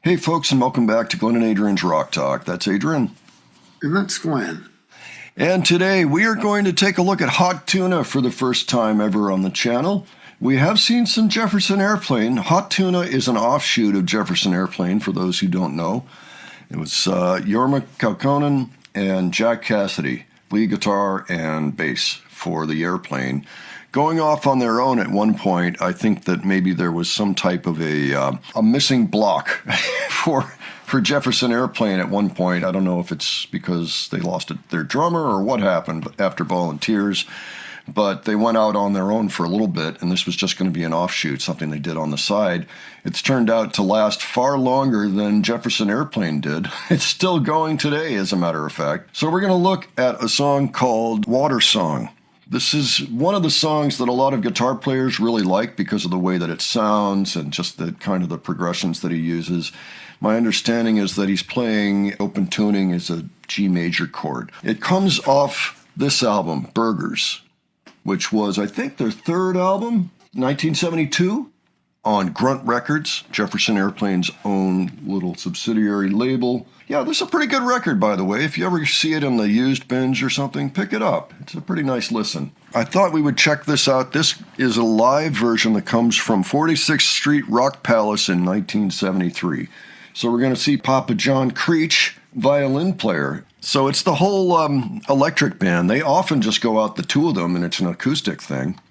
Hey folks, and welcome back to Glenn and Adrian's Rock Talk. That's Adrian. And that's Glenn. And today we are going to take a look at Hot Tuna for the first time ever on the channel. We have seen some Jefferson Airplane. Hot Tuna is an offshoot of Jefferson Airplane, for those who don't know. It was Jorma Kaukonen and Jack Cassidy, lead guitar and bass for the Airplane. Going off on their own at one point, I think that maybe there was some type of a missing block for Jefferson Airplane at one point. I don't know if it's because they lost their drummer or what happened after Volunteers, but they went out on their own for a little bit, and this was just going to be an offshoot, something they did on the side. It's turned out to last far longer than Jefferson Airplane did. It's still going today, as a matter of fact. So we're going to look at a song called Water Song. This is one of the songs that a lot of guitar players really like because of the way that it sounds and just the kind of the progressions that he uses. My understanding is that he's playing open tuning as a G major chord. It comes off this album, Burgers, which was, I think, their third album, 1972, on Grunt Records, Jefferson Airplane's own little subsidiary label. Yeah, this is a pretty good record, by the way. If you ever see it in the used bins or something, pick it up. It's a pretty nice listen. I thought we would check this out. This is a live version that comes from 46th Street Rock Palace in 1973. So we're going to see Papa John Creech, violin player. So it's the whole electric band. They often just go out, the two of them, and it's an acoustic thing.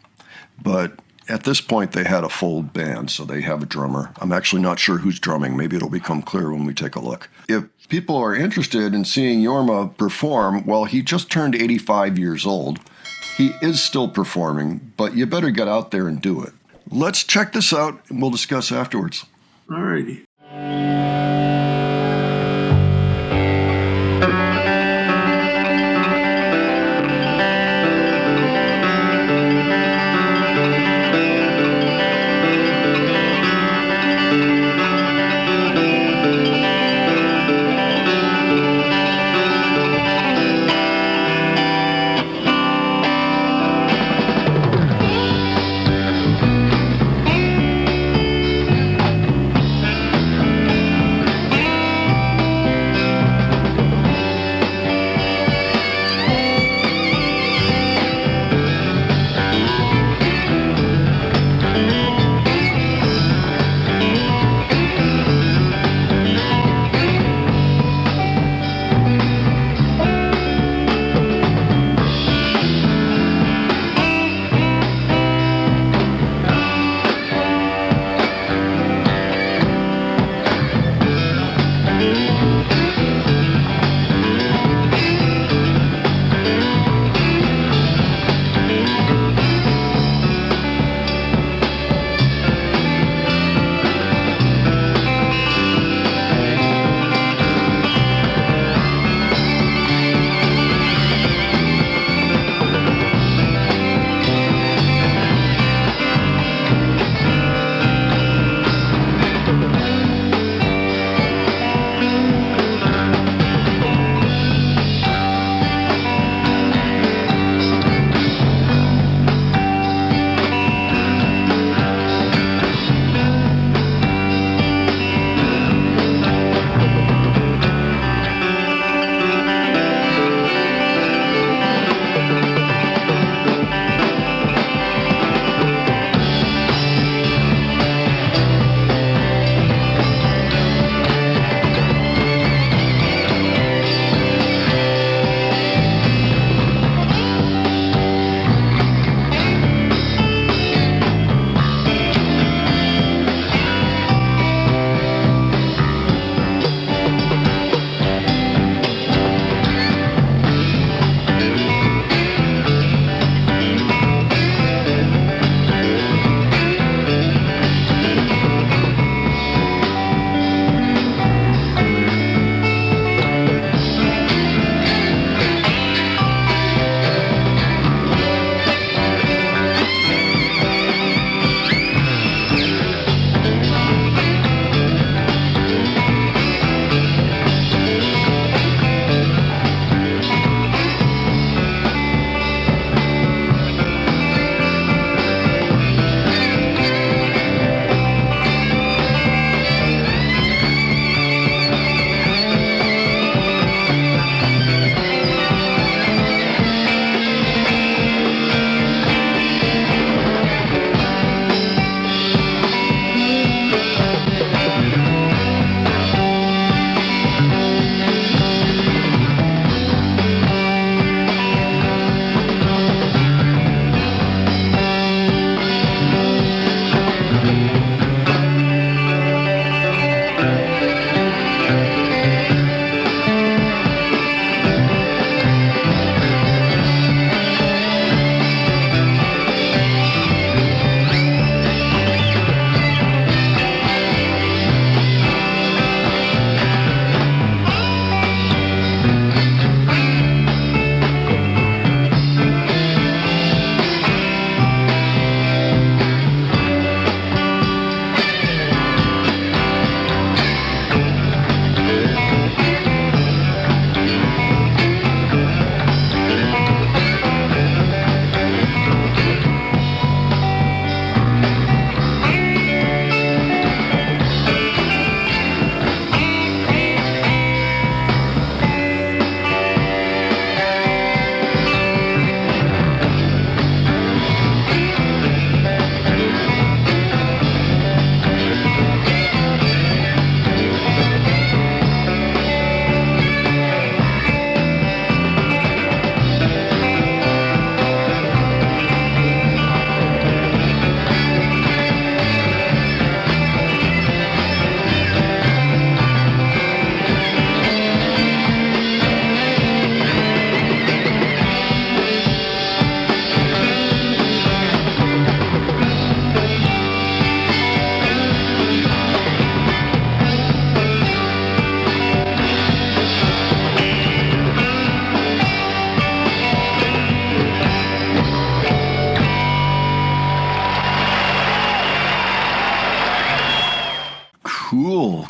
But at this point, they had a full band, so they have a drummer. I'm actually not sure who's drumming. Maybe it'll become clear when we take a look. If people are interested in seeing Jorma perform, well, he just turned 85 years old. He is still performing, but you better get out there and do it. Let's check this out, and we'll discuss afterwards. All righty.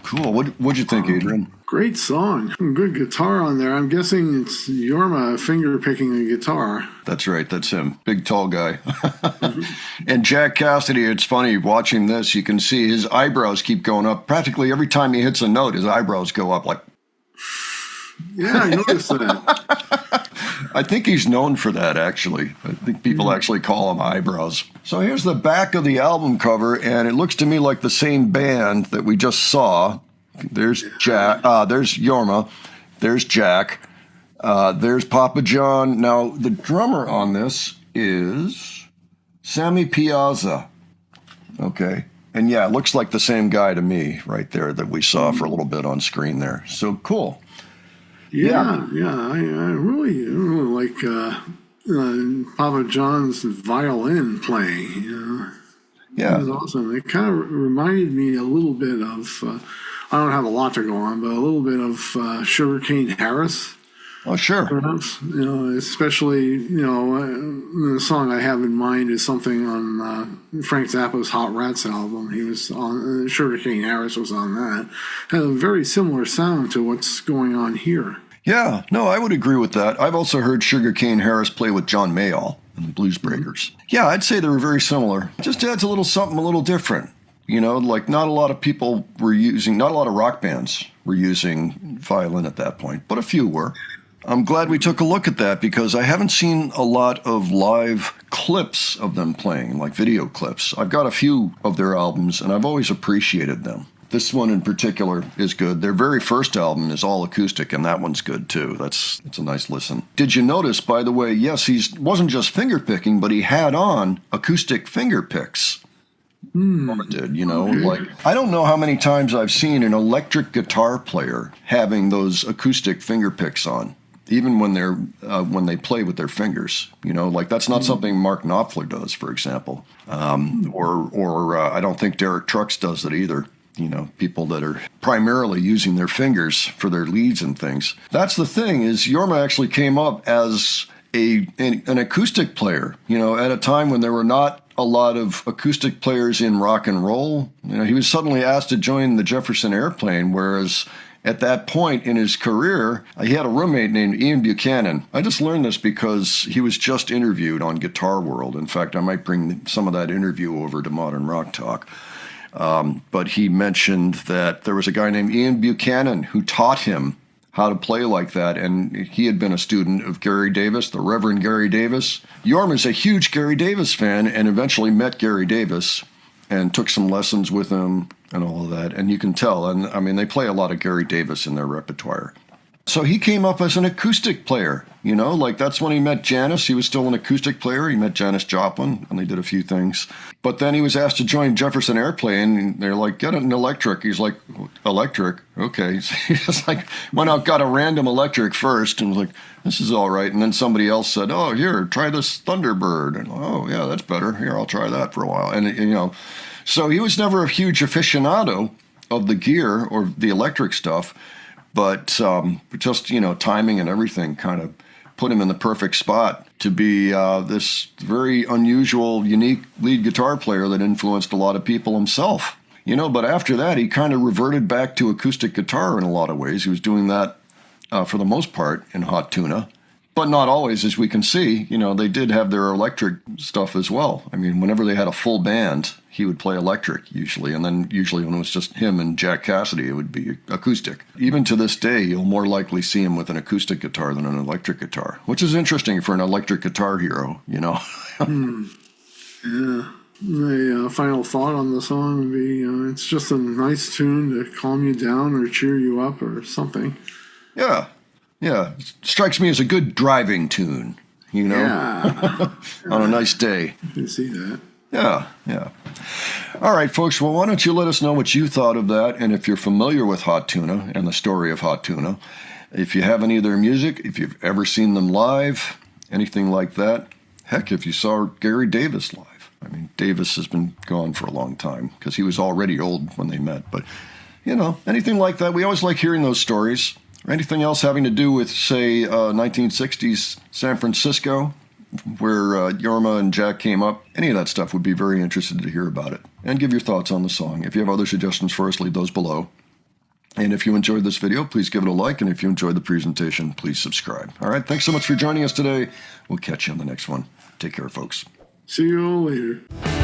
Cool. What'd you think, Adrian? Great song. Good guitar on there. I'm guessing it's Yorma finger picking a guitar. That's right. That's him. Big, tall guy. And Jack Cassidy, it's funny, watching this, you can see his eyebrows keep going up. Practically every time he hits a note, his eyebrows go up like... Yeah, I noticed that. I think he's known for that, actually. I think people actually call him eyebrows. So here's the back of the album cover, and it looks to me like the same band that we just saw. There's Jack. There's Yorma. There's Jack. There's Papa John. Now, the drummer on this is Sammy Piazza. Okay. And yeah, it looks like the same guy to me right there that we saw for a little bit on screen there. So cool. Yeah. I really like Papa John's violin playing. Yeah. It was awesome. It kind of reminded me a little bit of, I don't have a lot to go on, but a little bit of Sugarcane Harris. Oh, sure. Perhaps, especially, the song I have in mind is something on Frank Zappa's Hot Rats album. He was on, Sugarcane Harris was on that. Had a very similar sound to what's going on here. Yeah, no, I would agree with that. I've also heard Sugarcane Harris play with John Mayall and the Blues Breakers. Yeah, I'd say they were very similar. It just adds a little something a little different. Like not a lot of people were using, not a lot of rock bands were using violin at that point, but a few were. I'm glad we took a look at that because I haven't seen a lot of live clips of them playing, like video clips. I've got a few of their albums, and I've always appreciated them. This one in particular is good. Their very first album is all acoustic, and that one's good too. It's a nice listen. Did you notice, by the way, yes, he wasn't just finger picking, but he had on acoustic finger picks. Did, like I don't know how many times I've seen an electric guitar player having those acoustic finger picks on. Even when they play with their fingers, like that's not something Mark Knopfler does, for example, or I don't think Derek Trucks does it either. People that are primarily using their fingers for their leads and things. That's the thing is Yorma actually came up as an acoustic player, at a time when there were not a lot of acoustic players in rock and roll. He was suddenly asked to join the Jefferson Airplane, whereas at that point in his career, he had a roommate named Ian Buchanan. I just learned this because he was just interviewed on Guitar World. In fact, I might bring some of that interview over to Modern Rock Talk. But he mentioned that there was a guy named Ian Buchanan who taught him how to play like that, and he had been a student of Gary Davis, the Reverend Gary Davis. Yorm is a huge Gary Davis fan and eventually met Gary Davis and took some lessons with him and all of that. And you can tell, and I mean, they play a lot of Gary Davis in their repertoire. So he came up as an acoustic player, like that's when he met Janis. He was still an acoustic player. He met Janis Joplin, and they did a few things. But then he was asked to join Jefferson Airplane, and they're like, get an electric. He's like, electric? Okay. So he just went out, got a random electric first, and was like, this is all right. And then somebody else said, oh, here, try this Thunderbird. And oh, yeah, that's better. Here, I'll try that for a while. And, so he was never a huge aficionado of the gear or the electric stuff. But just, timing and everything kind of put him in the perfect spot to be this very unusual, unique lead guitar player that influenced a lot of people himself. But after that, he kind of reverted back to acoustic guitar in a lot of ways. He was doing that for the most part in Hot Tuna. But not always, as we can see. They did have their electric stuff as well. I mean, whenever they had a full band, he would play electric usually. And then usually when it was just him and Jack Cassidy, it would be acoustic. Even to this day, you'll more likely see him with an acoustic guitar than an electric guitar, which is interesting for an electric guitar hero, Yeah. My final thought on the song would be, it's just a nice tune to calm you down or cheer you up or something. Yeah. Yeah, it strikes me as a good driving tune, Yeah. on a nice day. You can see that. Yeah. All right, folks, well, why don't you let us know what you thought of that, and if you're familiar with Hot Tuna and the story of Hot Tuna, if you have any of their music, if you've ever seen them live, anything like that. Heck, if you saw Gary Davis live. I mean, Davis has been gone for a long time because he was already old when they met. But, anything like that, we always like hearing those stories. Or anything else having to do with, say, 1960s San Francisco, where Yorma and Jack came up. Any of that stuff would be very interested to hear about it. And give your thoughts on the song. If you have other suggestions for us, leave those below. And if you enjoyed this video, please give it a like. And if you enjoyed the presentation, please subscribe. All right. Thanks so much for joining us today. We'll catch you on the next one. Take care, folks. See you all later.